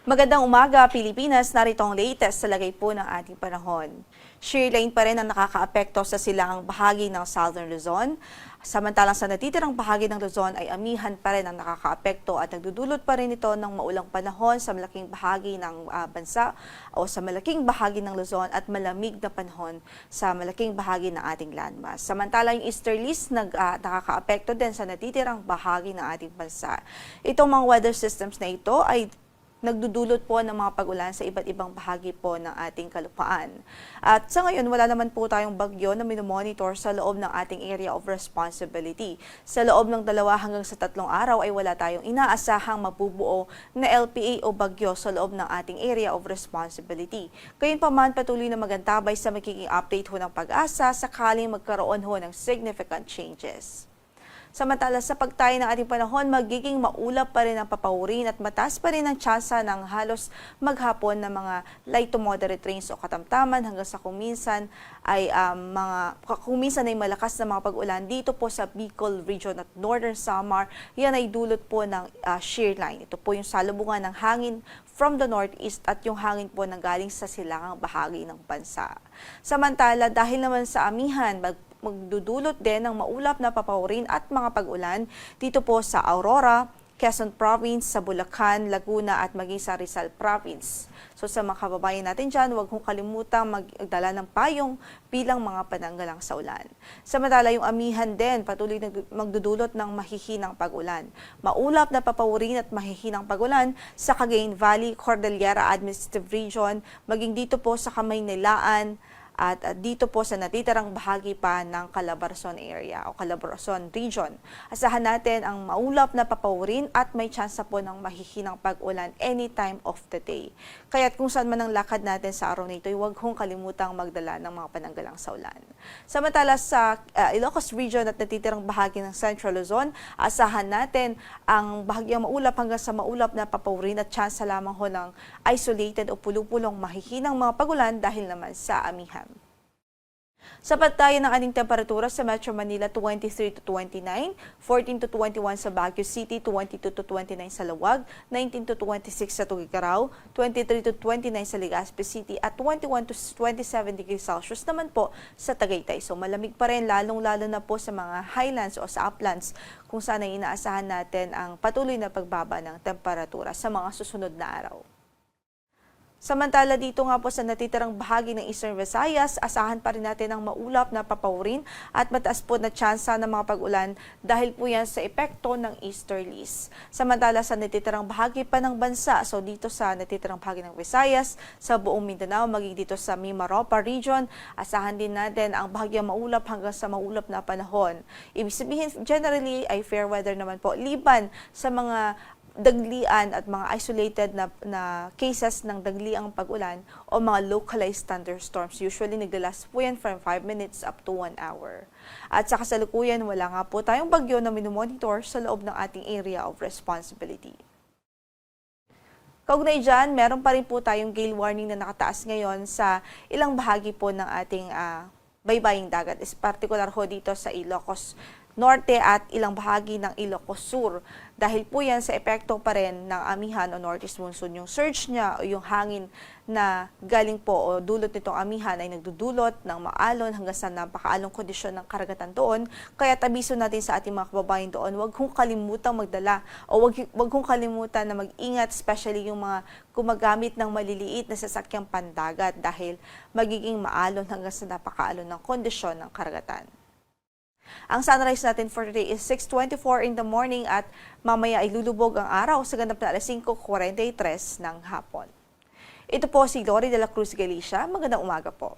Magandang umaga, Pilipinas. Narito ang latest sa lagay po ng ating panahon. Shear line pa rin ang nakakaapekto sa silangang bahagi ng Southern Luzon. Samantalang sa natitirang bahagi ng Luzon ay amihan pa rin ang nakakaapekto at nagdudulot pa rin ito ng maulang panahon sa malaking bahagi ng bansa o sa malaking bahagi ng Luzon at malamig na panahon sa malaking bahagi ng ating landmass. Samantalang yung easterlies nakakaapekto din sa natitirang bahagi ng ating bansa. Itong mga weather systems na ito ay nagdudulot po ng mga pag-ulan sa iba't ibang bahagi po ng ating kalupaan. At sa ngayon, wala naman po tayong bagyo na minomonitor sa loob ng ating area of responsibility. Sa loob ng 2 hanggang sa 3 araw ay wala tayong inaasahang mabubuo na LPA o bagyo sa loob ng ating area of responsibility. Gayunpaman, patuloy na magantabay sa magiging update ho ng pag-asa sakaling magkaroon ho ng significant changes. Samantala sa pagtayo ng ating panahon, magiging maulap pa rin ang papawurin at mataas pa rin ang tsansa ng halos maghapon na mga light to moderate rains o katamtaman hanggang sa kuminsan ay malakas na mga pag-ulan dito po sa Bicol Region at Northern Samar. Yan ay dulot po ng shear line. Ito po yung salubungan ng hangin from the northeast at yung hangin po nang galing sa silangang bahagi ng bansa. Samantala dahil naman sa amihan, magdudulot din ng maulap na papawurin at mga pag-ulan dito po sa Aurora, Quezon Province, sa Bulacan, Laguna at maging sa Rizal Province. So sa mga kababayan natin dyan, huwag kong kalimutang magdala ng payong bilang mga pananggalang sa ulan. Samantala yung amihan din, patuloy magdudulot ng mahihinang pag-ulan. Maulap na papawurin at mahihinang pag-ulan sa Cagayan Valley, Cordillera Administrative Region, maging dito po sa Kamaynilaan, at dito po sa natitirang bahagi pa ng Calabarzon area o Calabarzon region. Asahan natin ang maulap na papawurin at may tsansa po ng mahihinang pag-ulan anytime of the day. Kaya't kung saan man ang lakad natin sa araw na ito, huwag hong kalimutang magdala ng mga pananggalang sa ulan. Samantala sa Ilocos region at natitirang bahagi ng Central Luzon, asahan natin ang bahagyang maulap hanggang sa maulap na papawurin at tsansa lamang ho ng isolated o pulupulong mahihinang mga pag-ulan dahil naman sa amihan. Sapat tayo ng ating temperatura sa Metro Manila 23 to 29, 14 to 21 sa Baguio City, 22 to 29 sa Lawag, 19 to 26 sa Tugigaraw, 23 to 29 sa Legazpi City at 21 to 27 degrees Celsius naman po sa Tagaytay. So malamig pa rin lalong-lalo na po sa mga highlands o sa uplands kung saan ay inaasahan natin ang patuloy na pagbaba ng temperatura sa mga susunod na araw. Samantala dito nga po sa natitirang bahagi ng Eastern Visayas, asahan pa rin natin ang maulap na papawurin at mataas po na tsansa ng mga pag-ulan dahil po yan sa epekto ng easterlies. Samantala sa natitirang bahagi pa ng bansa, so dito sa natitirang bahagi ng Visayas, sa buong Mindanao, maging dito sa Mimaropa region, asahan din natin ang bahagyang maulap hanggang sa maulap na panahon. Ibig sabihin generally ay fair weather naman po, liban sa mga daglian at mga isolated na cases ng dagliang pag-ulan o mga localized thunderstorms. Usually naglalas po yan from 5 minutes up to 1 hour. At sa kasalukuyan, wala nga po tayong bagyo na minomonitor sa loob ng ating area of responsibility. Kaugnay dyan, meron pa rin po tayong gale warning na nakataas ngayon sa ilang bahagi po ng ating baybaying dagat. Is particular ho dito sa Ilocos Norte at ilang bahagi ng Ilocos Sur. Dahil po yan sa epekto pa rin ng amihan o northeast monsoon, yung surge niya o yung hangin na galing po o dulot nitong amihan ay nagdudulot ng maalon hanggang sa napakaalong kondisyon ng karagatan doon. Kaya tabiso natin sa ating mga kababayan doon, huwag kong kalimutang magdala o huwag kong kalimutan na mag-ingat, especially yung mga gumagamit ng maliliit na sasakyang pandagat dahil magiging maalon hanggang sa napakaalon ng kondisyon ng karagatan. Ang sunrise natin for today is 6:24 in the morning at mamaya ay lulubog ang araw sa ganap na alas 5:43 ng hapon. Ito po si Glory de la Cruz Galicia. Magandang umaga po.